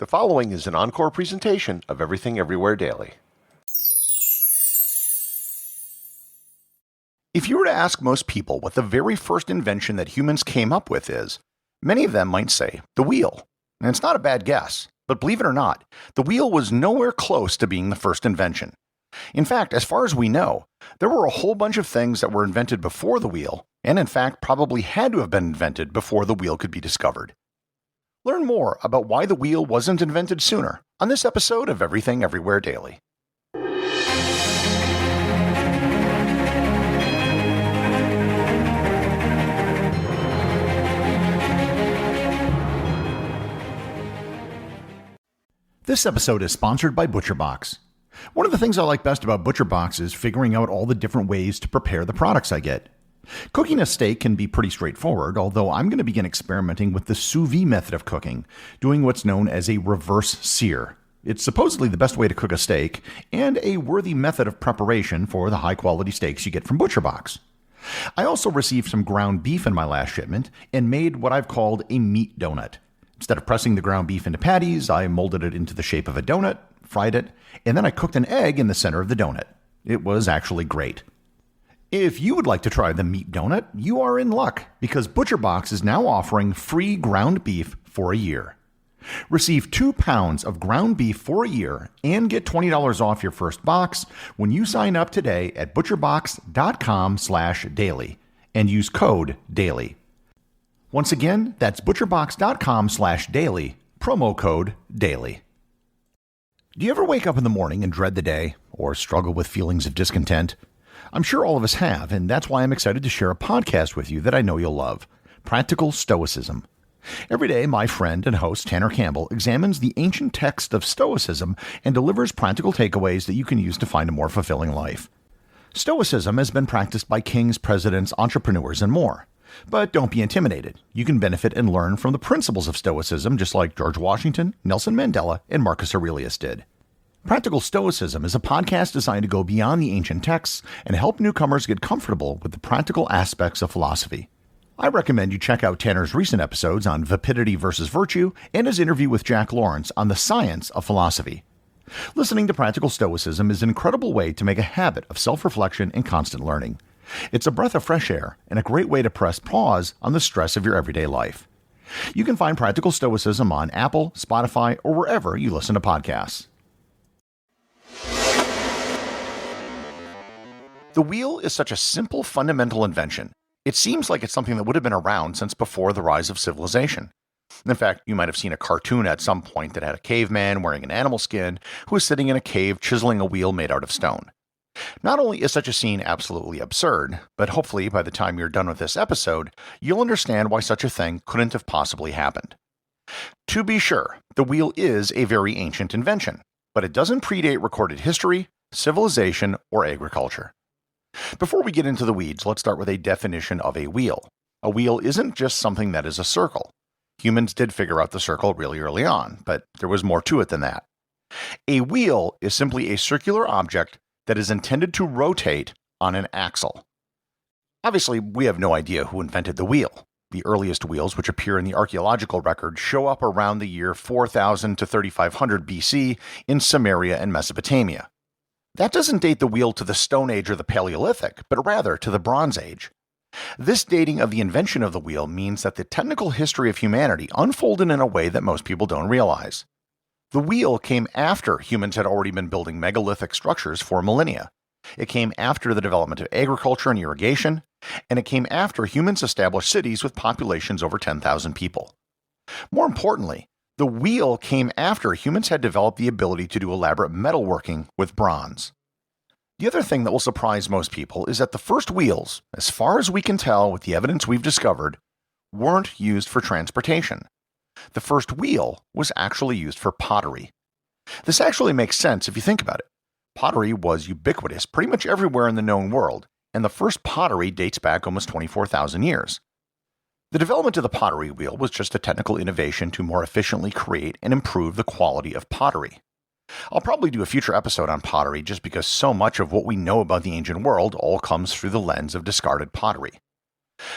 The following is an encore presentation of Everything Everywhere Daily. If you were to ask most people what the very first invention that humans came up with is, many of them might say the wheel. And it's not a bad guess, but believe it or not, the wheel was nowhere close to being the first invention. In fact, as far as we know, there were a whole bunch of things that were invented before the wheel, and in fact probably had to have been invented before the wheel could be discovered. Learn more about why the wheel wasn't invented sooner on this episode of Everything Everywhere Daily. This episode is sponsored by ButcherBox. One of the things I like best about ButcherBox is figuring out all the different ways to prepare the products I get. Cooking a steak can be pretty straightforward, although I'm going to begin experimenting with the sous vide method of cooking, doing what's known as a reverse sear. It's supposedly the best way to cook a steak, and a worthy method of preparation for the high-quality steaks you get from ButcherBox. I also received some ground beef in my last shipment, and made what I've called a meat donut. Instead of pressing the ground beef into patties, I molded it into the shape of a donut, fried it, and then I cooked an egg in the center of the donut. It was actually great. If you would like to try the meat donut, you are in luck, because ButcherBox is now offering free ground beef for a year. Receive 2 pounds of ground beef for a year and get $20 off your first box when you sign up today at butcherbox.com/daily and use code DAILY. Once again, that's butcherbox.com/daily, promo code DAILY. Do you ever wake up in the morning and dread the day, or struggle with feelings of discontent? I'm sure all of us have, and that's why I'm excited to share a podcast with you that I know you'll love, Practical Stoicism. Every day, my friend and host Tanner Campbell examines the ancient text of Stoicism and delivers practical takeaways that you can use to find a more fulfilling life. Stoicism has been practiced by kings, presidents, entrepreneurs, and more. But don't be intimidated. You can benefit and learn from the principles of Stoicism just like George Washington, Nelson Mandela, and Marcus Aurelius did. Practical Stoicism is a podcast designed to go beyond the ancient texts and help newcomers get comfortable with the practical aspects of philosophy. I recommend you check out Tanner's recent episodes on vapidity versus virtue and his interview with Jack Lawrence on the science of philosophy. Listening to Practical Stoicism is an incredible way to make a habit of self-reflection and constant learning. It's a breath of fresh air and a great way to press pause on the stress of your everyday life. You can find Practical Stoicism on Apple, Spotify, or wherever you listen to podcasts. The wheel is such a simple, fundamental invention. It seems like it's something that would have been around since before the rise of civilization. In fact, you might have seen a cartoon at some point that had a caveman wearing an animal skin who was sitting in a cave chiseling a wheel made out of stone. Not only is such a scene absolutely absurd, but hopefully by the time you're done with this episode, you'll understand why such a thing couldn't have possibly happened. To be sure, the wheel is a very ancient invention, but it doesn't predate recorded history, civilization, or agriculture. Before we get into the weeds, let's start with a definition of a wheel. A wheel isn't just something that is a circle. Humans did figure out the circle really early on, but there was more to it than that. A wheel is simply a circular object that is intended to rotate on an axle. Obviously, we have no idea who invented the wheel. The earliest wheels, which appear in the archaeological record, show up around the year 4000 to 3500 BC in Samaria and Mesopotamia. That doesn't date the wheel to the Stone Age or the Paleolithic, but rather to the Bronze Age. This dating of the invention of the wheel means that the technical history of humanity unfolded in a way that most people don't realize. The wheel came after humans had already been building megalithic structures for millennia. It came after the development of agriculture and irrigation, and it came after humans established cities with populations over 10,000 people. More importantly, the wheel came after humans had developed the ability to do elaborate metalworking with bronze. The other thing that will surprise most people is that the first wheels, as far as we can tell with the evidence we've discovered, weren't used for transportation. The first wheel was actually used for pottery. This actually makes sense if you think about it. Pottery was ubiquitous pretty much everywhere in the known world, and the first pottery dates back almost 24,000 years. The development of the pottery wheel was just a technical innovation to more efficiently create and improve the quality of pottery. I'll probably do a future episode on pottery just because so much of what we know about the ancient world all comes through the lens of discarded pottery.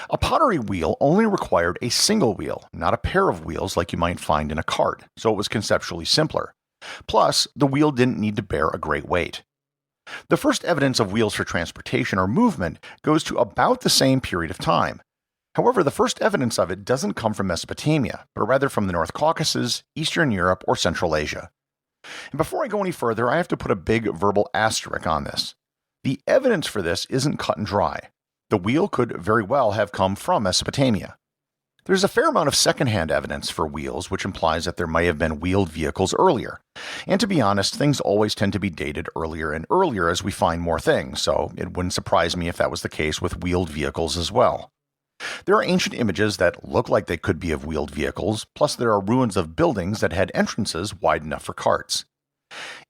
A pottery wheel only required a single wheel, not a pair of wheels like you might find in a cart, so it was conceptually simpler. Plus, the wheel didn't need to bear a great weight. The first evidence of wheels for transportation or movement goes to about the same period of time. However, the first evidence of it doesn't come from Mesopotamia, but rather from the North Caucasus, Eastern Europe, or Central Asia. And before I go any further, I have to put a big verbal asterisk on this. The evidence for this isn't cut and dry. The wheel could very well have come from Mesopotamia. There's a fair amount of secondhand evidence for wheels, which implies that there might have been wheeled vehicles earlier. And to be honest, things always tend to be dated earlier and earlier as we find more things, so it wouldn't surprise me if that was the case with wheeled vehicles as well. There are ancient images that look like they could be of wheeled vehicles, plus there are ruins of buildings that had entrances wide enough for carts.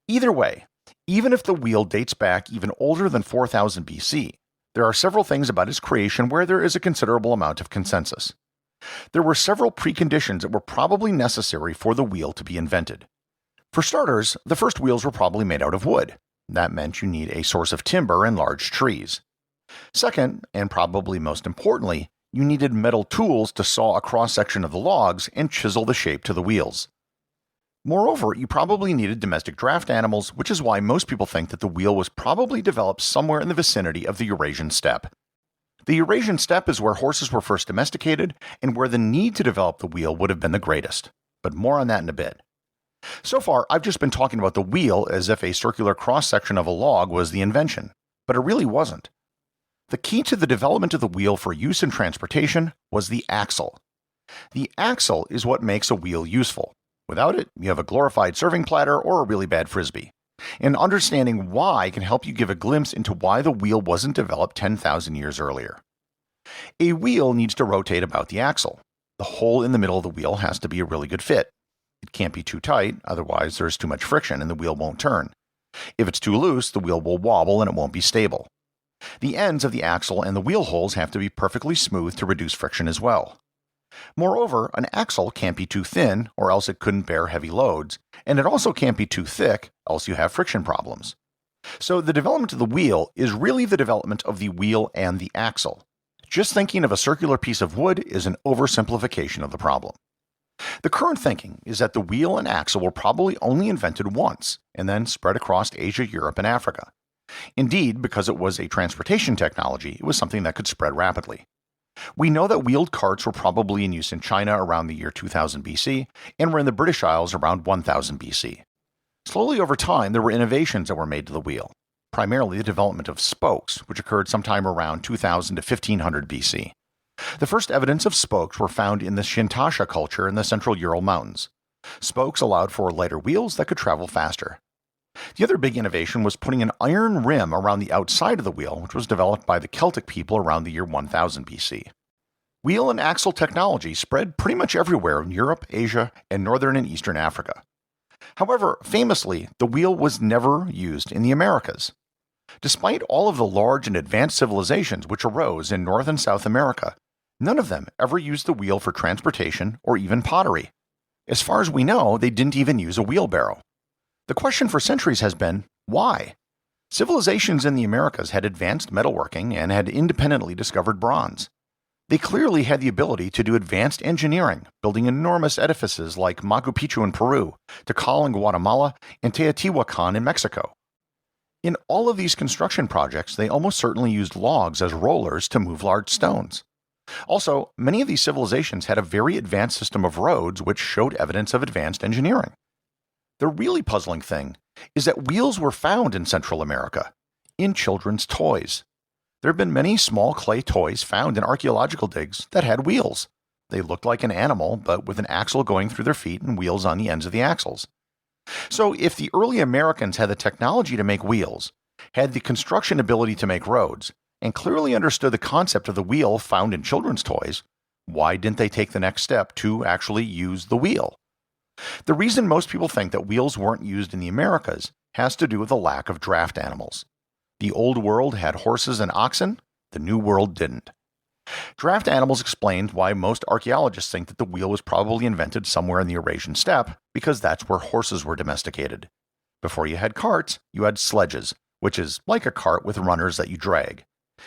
Either way, even if the wheel dates back even older than 4000 BC, there are several things about its creation where there is a considerable amount of consensus. There were several preconditions that were probably necessary for the wheel to be invented. For starters, the first wheels were probably made out of wood. That meant you need a source of timber and large trees. Second, and probably most importantly, you needed metal tools to saw a cross-section of the logs and chisel the shape to the wheels. Moreover, you probably needed domestic draft animals, which is why most people think that the wheel was probably developed somewhere in the vicinity of the Eurasian steppe. The Eurasian steppe is where horses were first domesticated and where the need to develop the wheel would have been the greatest. But more on that in a bit. So far, I've just been talking about the wheel as if a circular cross-section of a log was the invention, but it really wasn't. The key to the development of the wheel for use in transportation was the axle. The axle is what makes a wheel useful. Without it, you have a glorified serving platter or a really bad frisbee. And understanding why can help you give a glimpse into why the wheel wasn't developed 10,000 years earlier. A wheel needs to rotate about the axle. The hole in the middle of the wheel has to be a really good fit. It can't be too tight, otherwise there's too much friction and the wheel won't turn. If it's too loose, the wheel will wobble and it won't be stable. The ends of the axle and the wheel holes have to be perfectly smooth to reduce friction as well. Moreover, an axle can't be too thin, or else it couldn't bear heavy loads, and it also can't be too thick, else you have friction problems. So the development of the wheel is really the development of the wheel and the axle. Just thinking of a circular piece of wood is an oversimplification of the problem. The current thinking is that the wheel and axle were probably only invented once, and then spread across Asia, Europe, and Africa. Indeed, because it was a transportation technology, it was something that could spread rapidly. We know that wheeled carts were probably in use in China around the year 2000 BC and were in the British Isles around 1000 BC. Slowly over time, there were innovations that were made to the wheel, primarily the development of spokes, which occurred sometime around 2000 to 1500 BC. The first evidence of spokes were found in the Shintasha culture in the central Ural Mountains. Spokes allowed for lighter wheels that could travel faster. The other big innovation was putting an iron rim around the outside of the wheel, which was developed by the Celtic people around the year 1000 BC. Wheel and axle technology spread pretty much everywhere in Europe, Asia, and northern and eastern Africa. However, famously, the wheel was never used in the Americas. Despite all of the large and advanced civilizations which arose in North and South America, none of them ever used the wheel for transportation or even pottery. As far as we know, they didn't even use a wheelbarrow. The question for centuries has been, why? Civilizations in the Americas had advanced metalworking and had independently discovered bronze. They clearly had the ability to do advanced engineering, building enormous edifices like Machu Picchu in Peru, Tikal in Guatemala, and Teotihuacan in Mexico. In all of these construction projects, they almost certainly used logs as rollers to move large stones. Also, many of these civilizations had a very advanced system of roads which showed evidence of advanced engineering. The really puzzling thing is that wheels were found in Central America, in children's toys. There have been many small clay toys found in archaeological digs that had wheels. They looked like an animal, but with an axle going through their feet and wheels on the ends of the axles. So if the early Americans had the technology to make wheels, had the construction ability to make roads, and clearly understood the concept of the wheel found in children's toys, why didn't they take the next step to actually use the wheel? The reason most people think that wheels weren't used in the Americas has to do with the lack of draft animals. The Old World had horses and oxen, the New World didn't. Draft animals explains why most archaeologists think that the wheel was probably invented somewhere in the Eurasian steppe, because that's where horses were domesticated. Before you had carts, you had sledges, which is like a cart with runners that you drag.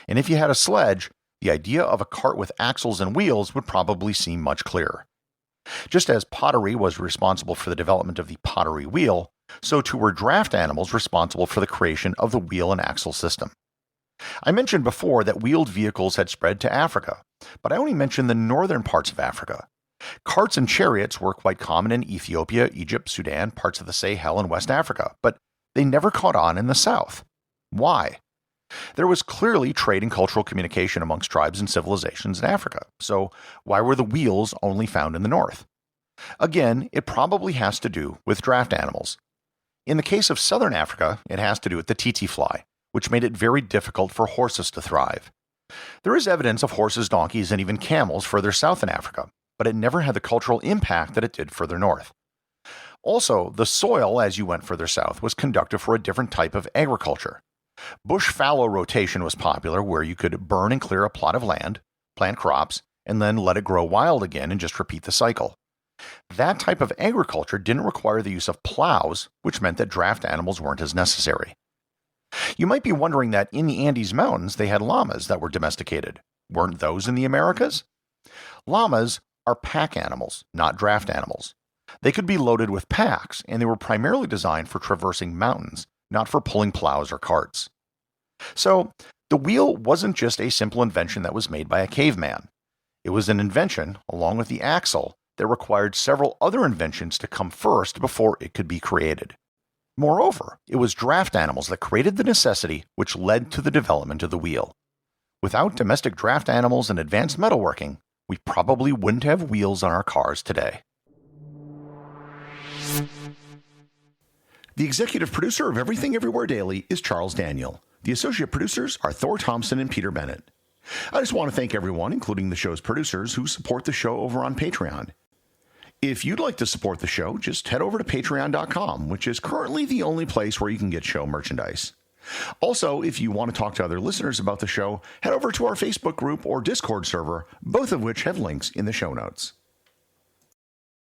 And if you had a sledge, the idea of a cart with axles and wheels would probably seem much clearer. Just as pottery was responsible for the development of the pottery wheel, so too were draft animals responsible for the creation of the wheel and axle system. I mentioned before that wheeled vehicles had spread to Africa, but I only mentioned the northern parts of Africa. Carts and chariots were quite common in Ethiopia, Egypt, Sudan, parts of the Sahel, and West Africa, but they never caught on in the south. Why? There was clearly trade and cultural communication amongst tribes and civilizations in Africa, so why were the wheels only found in the north? Again, it probably has to do with draft animals. In the case of southern Africa, it has to do with the tsetse fly, which made it very difficult for horses to thrive. There is evidence of horses, donkeys, and even camels further south in Africa, but it never had the cultural impact that it did further north. Also, the soil as you went further south was conducive for a different type of agriculture. Bush fallow rotation was popular, where you could burn and clear a plot of land, plant crops, and then let it grow wild again and just repeat the cycle. That type of agriculture didn't require the use of plows, which meant that draft animals weren't as necessary. You might be wondering that in the Andes Mountains they had llamas that were domesticated. Weren't those in the Americas? Llamas are pack animals, not draft animals. They could be loaded with packs, and they were primarily designed for traversing mountains, not for pulling plows or carts. So, the wheel wasn't just a simple invention that was made by a caveman. It was an invention, along with the axle, that required several other inventions to come first before it could be created. Moreover, it was draft animals that created the necessity which led to the development of the wheel. Without domestic draft animals and advanced metalworking, we probably wouldn't have wheels on our cars today. The executive producer of Everything Everywhere Daily is Charles Daniel. The associate producers are Thor, Thomsen, and Peter Bennett. I just want to thank everyone, including the show's producers, who support the show over on Patreon. If you'd like to support the show, just head over to patreon.com, which is currently the only place where you can get show merchandise. Also, if you want to talk to other listeners about the show, head over to our Facebook group or Discord server, both of which have links in the show notes.